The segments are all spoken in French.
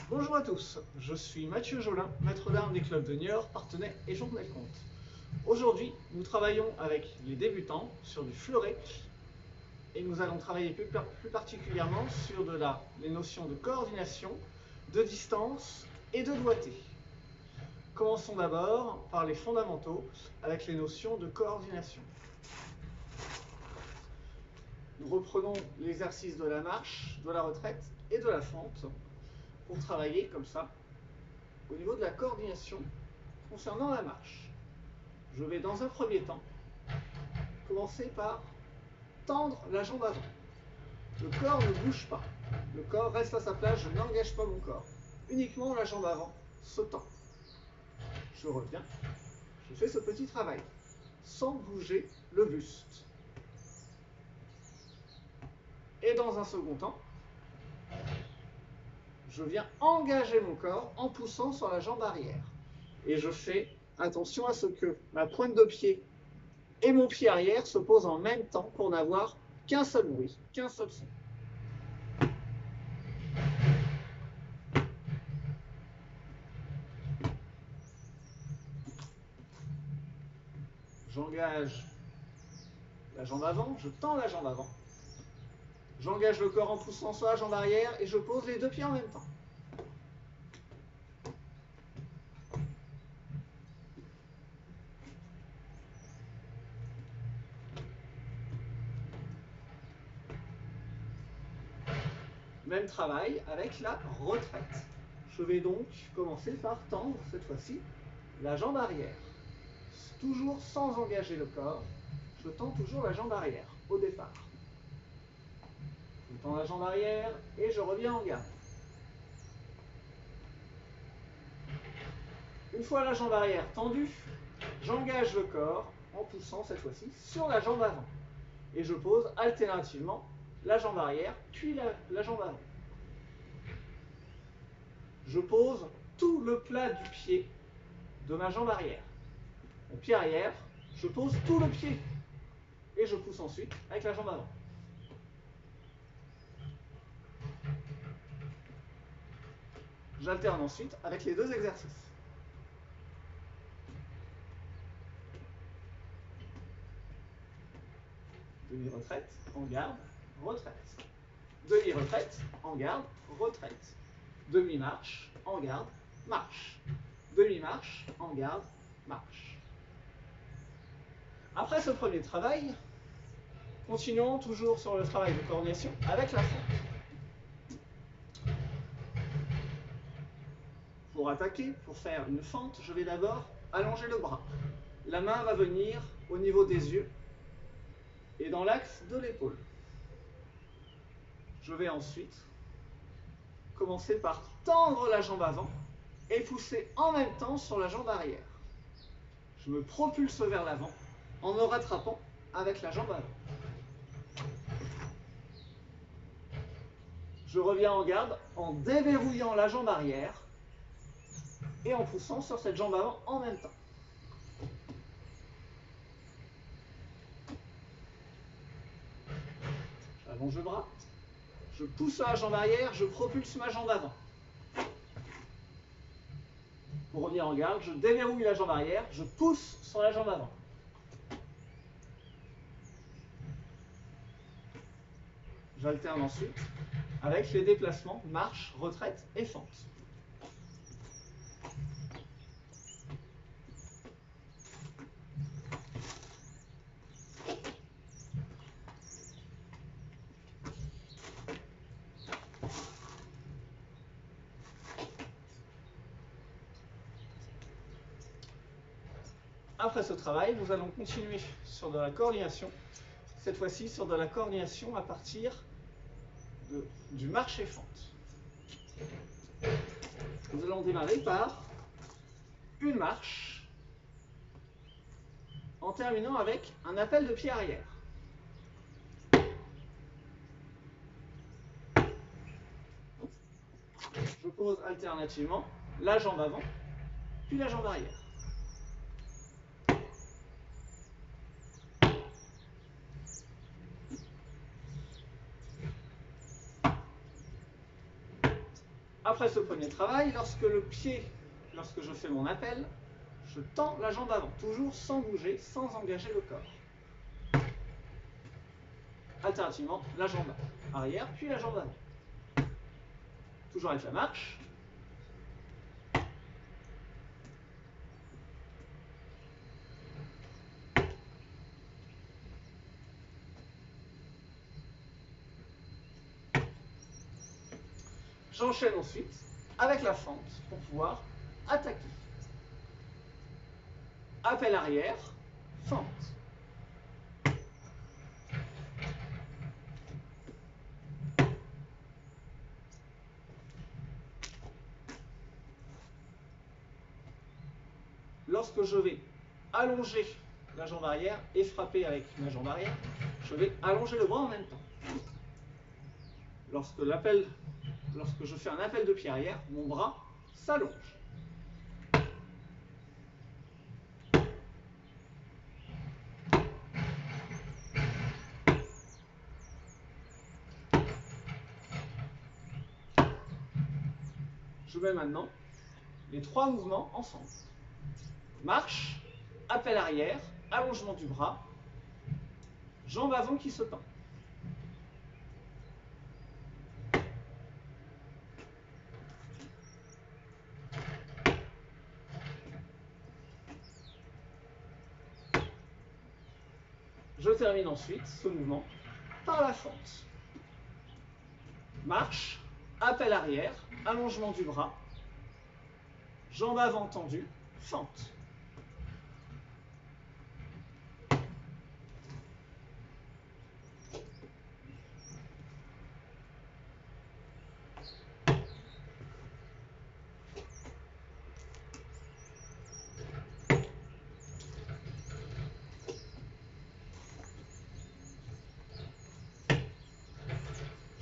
Bonjour à tous, je suis Mathieu Jolin, maître d'armes des clubs de Niort, Parthenay et Jonquenay-le-Comte. Aujourd'hui, nous travaillons avec les débutants sur du fleuret et nous allons travailler plus particulièrement sur les notions de coordination, de distance et de doigté. Commençons d'abord par les fondamentaux avec les notions de coordination. Nous reprenons l'exercice de la marche, de la retraite et de la fente pour travailler comme ça au niveau de la coordination concernant la marche. Je vais dans un premier temps commencer par tendre la jambe avant. Le corps ne bouge pas. Le corps reste à sa place, je n'engage pas mon corps. Uniquement la jambe avant se tend. Je reviens, je fais ce petit travail sans bouger le buste. Et dans un second temps, je viens engager mon corps en poussant sur la jambe arrière. Et je fais attention à ce que ma pointe de pied et mon pied arrière se posent en même temps pour n'avoir qu'un seul bruit, qu'un seul son. J'engage la jambe avant, je tends la jambe avant. J'engage le corps en poussant sur la jambe arrière et je pose les deux pieds en même temps. Même travail avec la retraite. Je vais donc commencer par tendre, cette fois-ci, la jambe arrière. Toujours sans engager le corps, je tends toujours la jambe arrière au départ. Je tends la jambe arrière et je reviens en garde. Une fois la jambe arrière tendue, j'engage le corps en poussant cette fois-ci sur la jambe avant. Et je pose alternativement la jambe arrière puis la jambe avant. Je pose tout le plat du pied de ma jambe arrière. Mon pied arrière, je pose tout le pied et je pousse ensuite avec la jambe avant. J'alterne ensuite avec les deux exercices. Demi-retraite, en garde, retraite. Demi-retraite, en garde, retraite. Demi-marche, en garde, marche. Demi-marche, en garde, marche. Après ce premier travail, continuons toujours sur le travail de coordination avec la fente. Pour attaquer, pour faire une fente, je vais d'abord allonger le bras. La main va venir au niveau des yeux et dans l'axe de l'épaule. Je vais ensuite commencer par tendre la jambe avant et pousser en même temps sur la jambe arrière. Je me propulse vers l'avant en me rattrapant avec la jambe avant. Je reviens en garde en déverrouillant la jambe arrière et en poussant sur cette jambe avant en même temps. J'allonge le bras, je pousse la jambe arrière, je propulse ma jambe avant. Pour revenir en garde, je déverrouille la jambe arrière, je pousse sur la jambe avant. J'alterne ensuite avec les déplacements marche, retraite et fente. Après ce travail, nous allons continuer sur de la coordination, cette fois-ci sur de la coordination à partir du marche et fente. Nous allons démarrer par une marche en terminant avec un appel de pied arrière. Je pose alternativement la jambe avant, puis la jambe arrière. Après ce premier travail, lorsque je fais mon appel, je tends la jambe avant, toujours sans bouger, sans engager le corps. Alternativement, la jambe arrière, puis la jambe avant. Toujours avec la marche. J'enchaîne ensuite avec la fente pour pouvoir attaquer. Appel arrière, fente. Lorsque je vais allonger la jambe arrière et frapper avec ma jambe arrière, je vais allonger le bras en même temps. Lorsque je fais un appel de pied arrière, mon bras s'allonge. Je mets maintenant les 3 mouvements ensemble. Marche, appel arrière, allongement du bras, jambe avant qui se tend. Je termine ensuite ce mouvement par la fente. Marche, appel arrière, allongement du bras, jambe avant tendue, fente.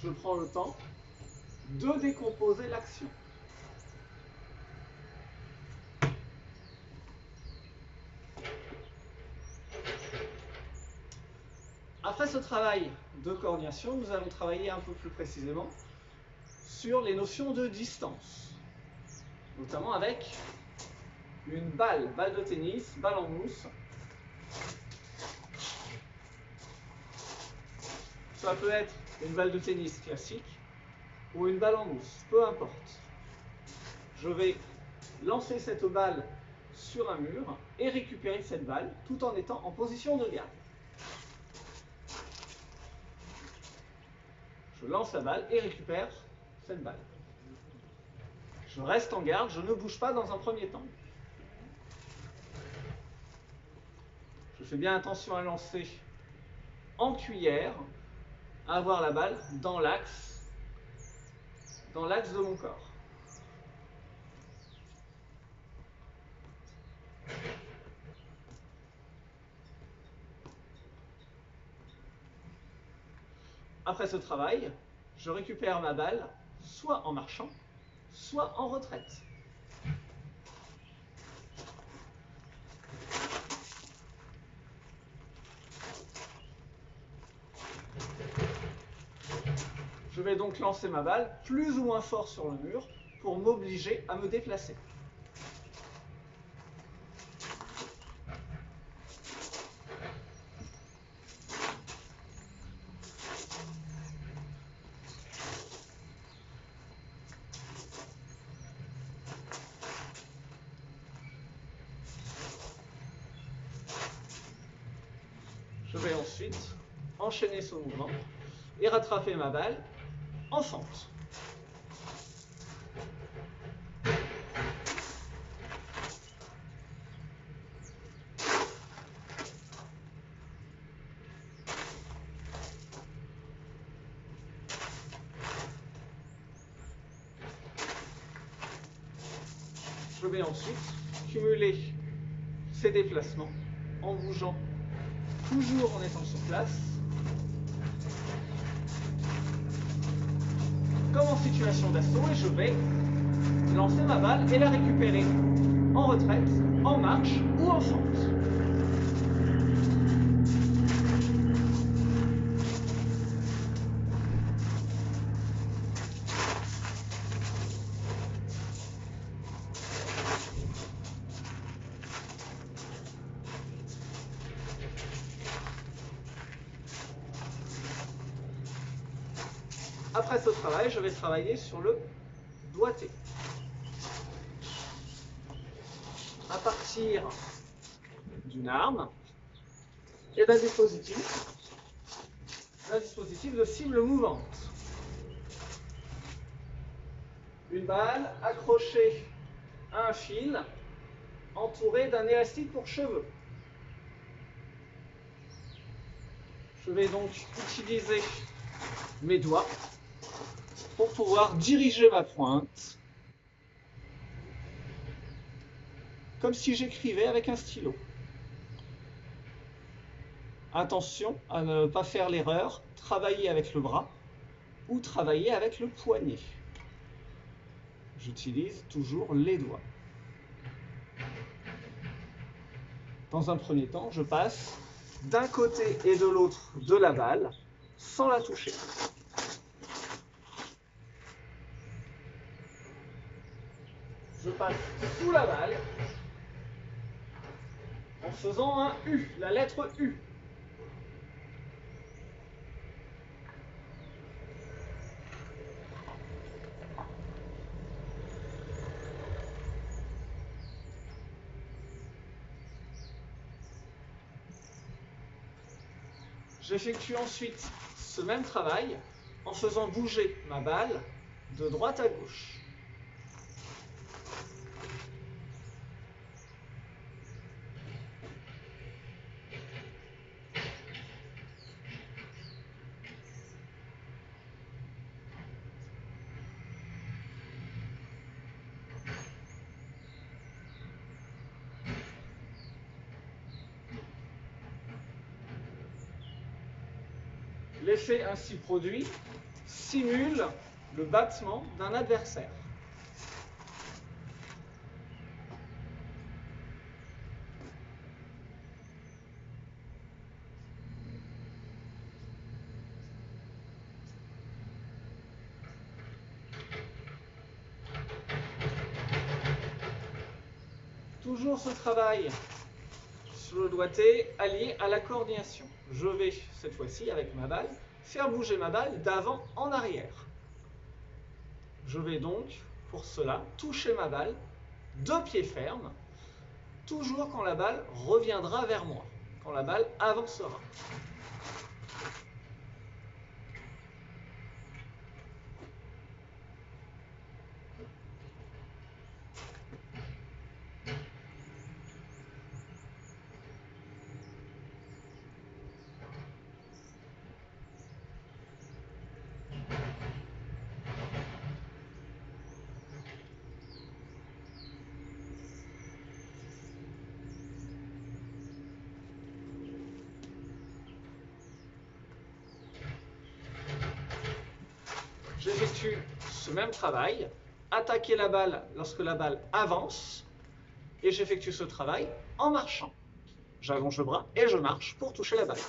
Je prends le temps de décomposer l'action. Après ce travail de coordination, nous allons travailler un peu plus précisément sur les notions de distance, notamment avec une balle de tennis, balle en mousse. Ça peut être une balle de tennis classique ou une balle en mousse, peu importe. Je vais lancer cette balle sur un mur et récupérer cette balle tout en étant en position de garde. Je lance la balle et récupère cette balle. Je reste en garde, je ne bouge pas dans un premier temps. Je fais bien attention à lancer en cuillère, à avoir la balle dans l'axe de mon corps. Après ce travail, je récupère ma balle soit en marchant, soit en retraite. Je vais donc lancer ma balle plus ou moins fort sur le mur pour m'obliger à me déplacer. Je vais ensuite enchaîner ce mouvement et rattraper ma balle en fente. Je vais ensuite cumuler ces déplacements en bougeant toujours en étant sur place, comme en situation d'assaut, et je vais lancer ma balle et la récupérer en retraite, en marche ou en fente. Après ce travail, je vais travailler sur le doigté. À partir d'une arme et d'un dispositif de cible mouvante. Une balle accrochée à un fil entourée d'un élastique pour cheveux. Je vais donc utiliser mes doigts pour pouvoir diriger ma pointe comme si j'écrivais avec un stylo. Attention à ne pas faire l'erreur, travailler avec le bras ou travailler avec le poignet. J'utilise toujours les doigts. Dans un premier temps, je passe d'un côté et de l'autre de la balle sans la toucher. Je passe sous la balle en faisant un U, la lettre U. J'effectue ensuite ce même travail en faisant bouger ma balle de droite à gauche. L'effet ainsi produit simule le battement d'un adversaire. Toujours ce travail sur le doigté allié à la coordination. Je vais, cette fois-ci, avec ma balle, faire bouger ma balle d'avant en arrière. Je vais donc, pour cela, toucher ma balle de pied ferme, toujours quand la balle reviendra vers moi, quand la balle avancera. J'effectue ce même travail, attaquer la balle lorsque la balle avance, et j'effectue ce travail en marchant. J'allonge le bras et je marche pour toucher la balle.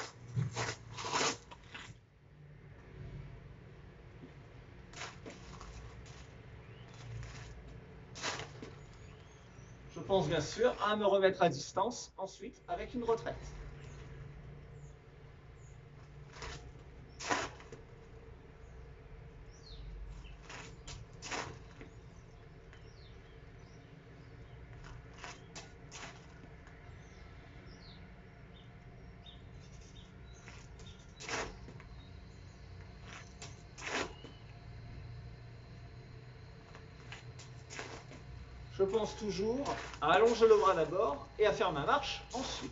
Je pense bien sûr à me remettre à distance ensuite avec une retraite. Je pense toujours à allonger le bras d'abord et à faire ma marche ensuite.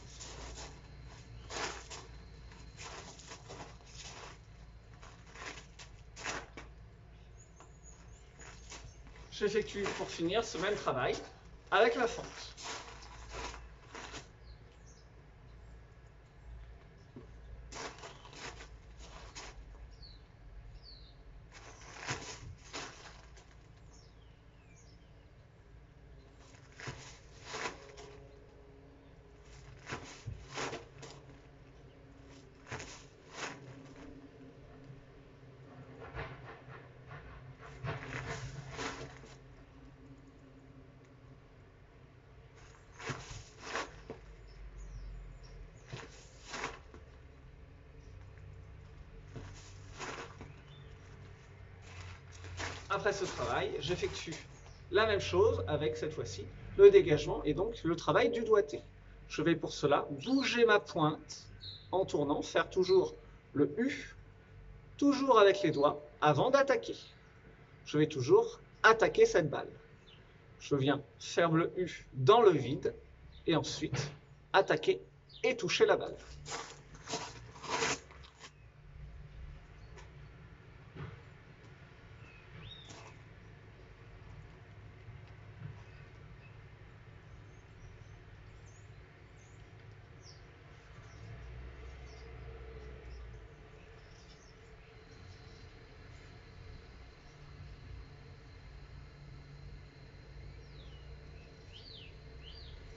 J'effectue pour finir ce même travail avec la fente. après ce travail, j'effectue la même chose avec cette fois-ci le dégagement et donc le travail du doigté. Je vais pour cela bouger ma pointe en tournant, faire toujours le U, toujours avec les doigts, avant d'attaquer. Je vais toujours attaquer cette balle. Je viens faire le U dans le vide et ensuite attaquer et toucher la balle.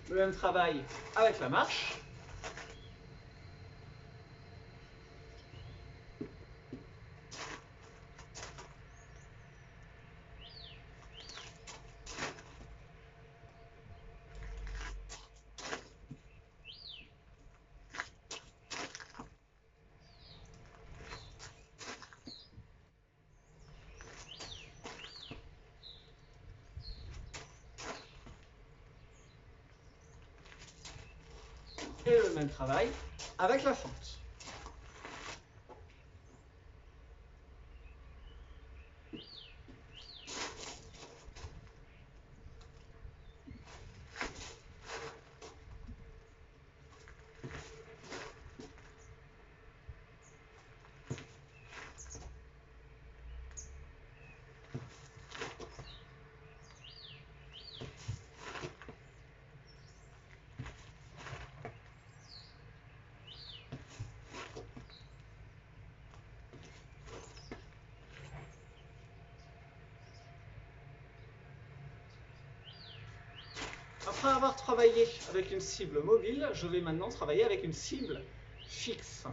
Le même travail avec la marche. Et le même travail avec la fente. Après avoir travaillé avec une cible mobile, je vais maintenant travailler avec une cible fixe.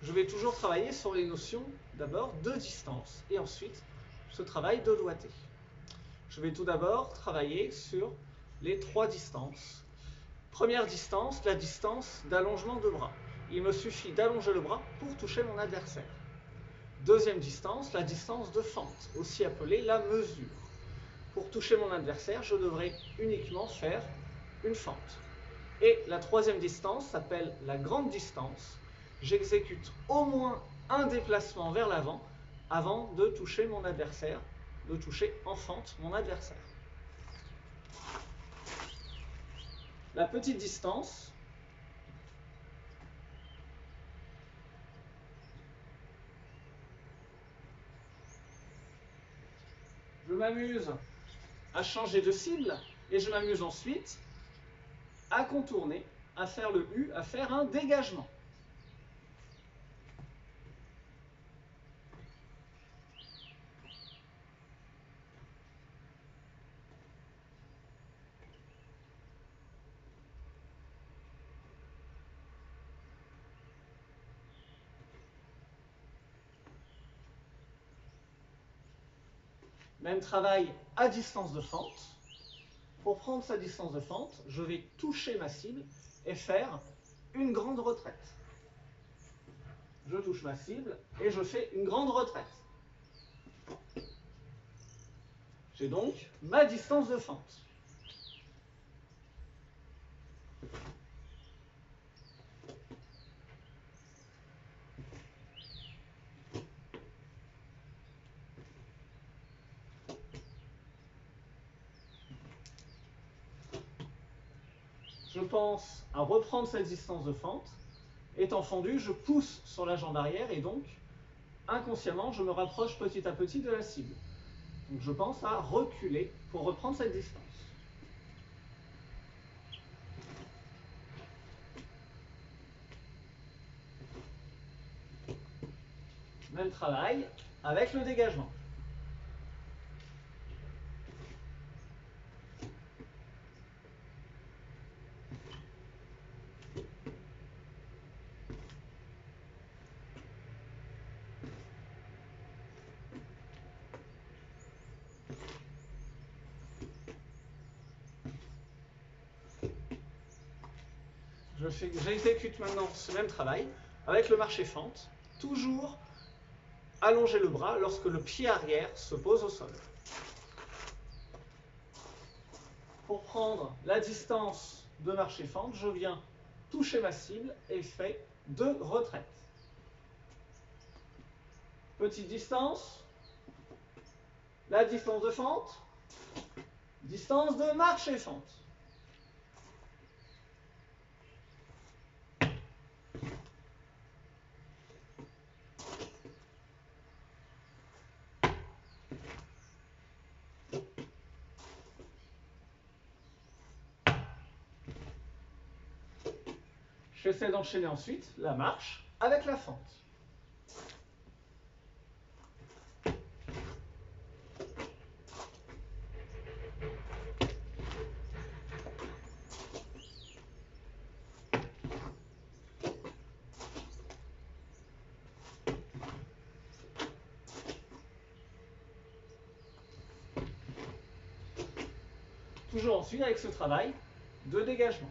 Je vais toujours travailler sur les notions d'abord de distance et ensuite ce travail de doigté. Je vais tout d'abord travailler sur les 3 distances. Première distance, la distance d'allongement de bras. Il me suffit d'allonger le bras pour toucher mon adversaire. Deuxième distance, la distance de fente, aussi appelée la mesure. Pour toucher mon adversaire, je devrais uniquement faire une fente. Et la troisième distance s'appelle la grande distance. J'exécute au moins un déplacement vers l'avant avant de toucher mon adversaire, de toucher en fente mon adversaire. La petite distance, je m'amuse à changer de cible et je m'amuse ensuite à contourner, à faire le U, à faire un dégagement. Même travail à distance de fente. Pour prendre sa distance de fente, je vais toucher ma cible et faire une grande retraite. Je touche ma cible et je fais une grande retraite. J'ai donc ma distance de fente. Je pense à reprendre cette distance de fente. Étant fendu, je pousse sur la jambe arrière et donc, inconsciemment, je me rapproche petit à petit de la cible. Donc je pense à reculer pour reprendre cette distance. Même travail avec le dégagement. J'exécute maintenant ce même travail avec le marché fente, toujours allonger le bras lorsque le pied arrière se pose au sol. Pour prendre la distance de marche-fente, je viens toucher ma cible et fais 2 retraites. Petite distance, la distance de fente, distance de marche-fente. J'essaie d'enchaîner ensuite la marche avec la fente. Toujours ensuite avec ce travail de dégagement.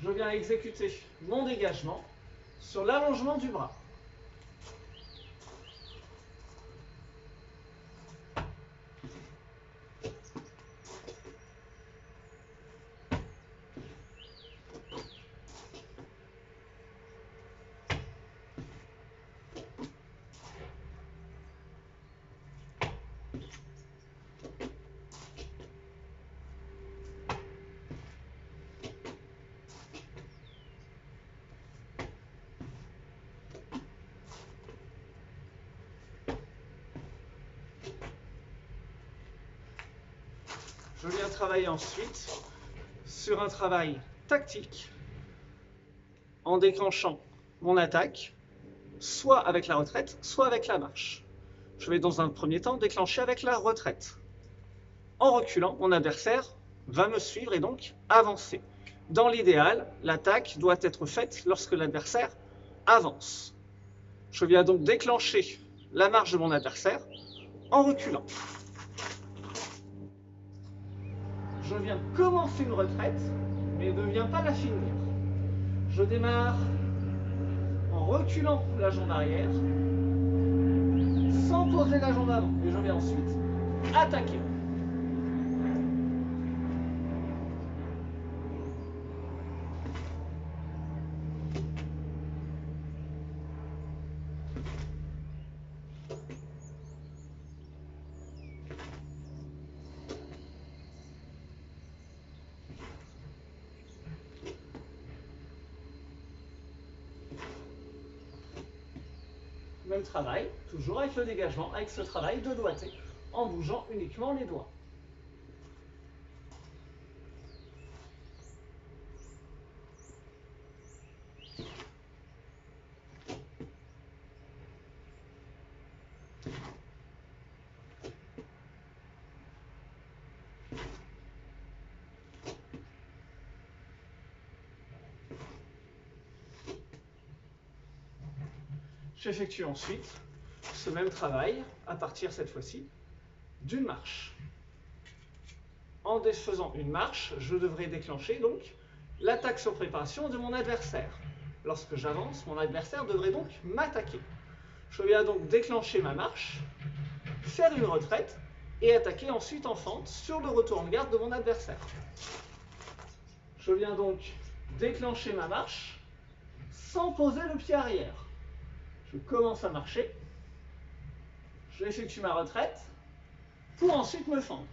Je viens exécuter mon dégagement sur l'allongement du bras. Je viens travailler ensuite sur un travail tactique en déclenchant mon attaque, soit avec la retraite, soit avec la marche. Je vais dans un premier temps déclencher avec la retraite. En reculant, mon adversaire va me suivre et donc avancer. Dans l'idéal, l'attaque doit être faite lorsque l'adversaire avance. Je viens donc déclencher la marche de mon adversaire en reculant. Je viens commencer une retraite, mais ne viens pas la finir. Je démarre en reculant la jambe arrière, sans poser la jambe avant. Et je viens ensuite attaquer. Même travail, toujours avec le dégagement, avec ce travail de doigté, en bougeant uniquement les doigts. J'effectue ensuite ce même travail à partir cette fois-ci d'une marche. En faisant une marche, je devrais déclencher donc l'attaque sur préparation de mon adversaire. Lorsque j'avance, mon adversaire devrait donc m'attaquer. Je viens donc déclencher ma marche, faire une retraite et attaquer ensuite en fente sur le retour en garde de mon adversaire. Je viens donc déclencher ma marche sans poser le pied arrière. Je commence à marcher, j'effectue ma retraite pour ensuite me fendre.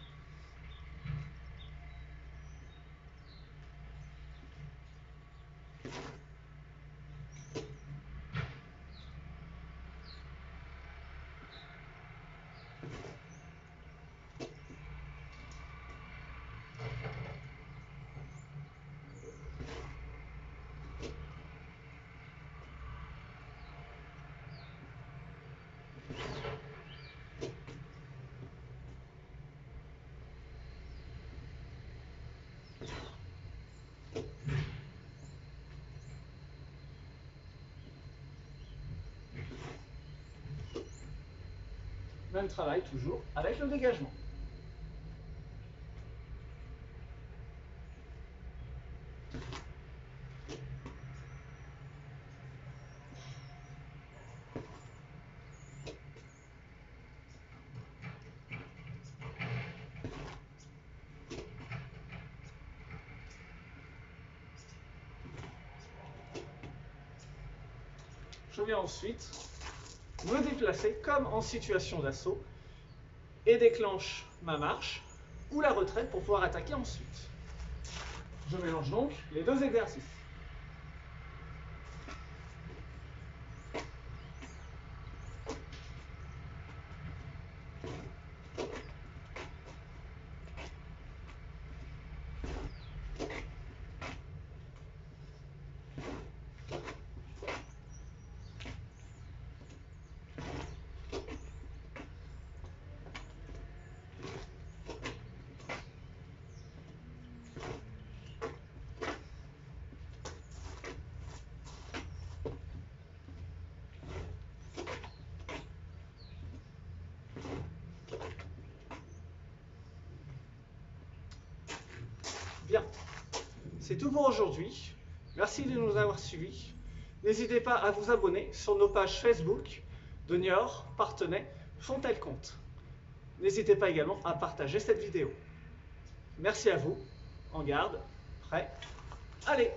Même travail toujours avec le dégagement. je viens ensuite me déplacer comme en situation d'assaut et déclenche ma marche ou la retraite pour pouvoir attaquer ensuite. Je mélange donc les deux exercices. Bien, c'est tout pour aujourd'hui. Merci de nous avoir suivis. N'hésitez pas à vous abonner sur nos pages Facebook de Niort, Parthenay, Fontenay-le-Comte. N'hésitez pas également à partager cette vidéo. Merci à vous. En garde. Prêt. Allez!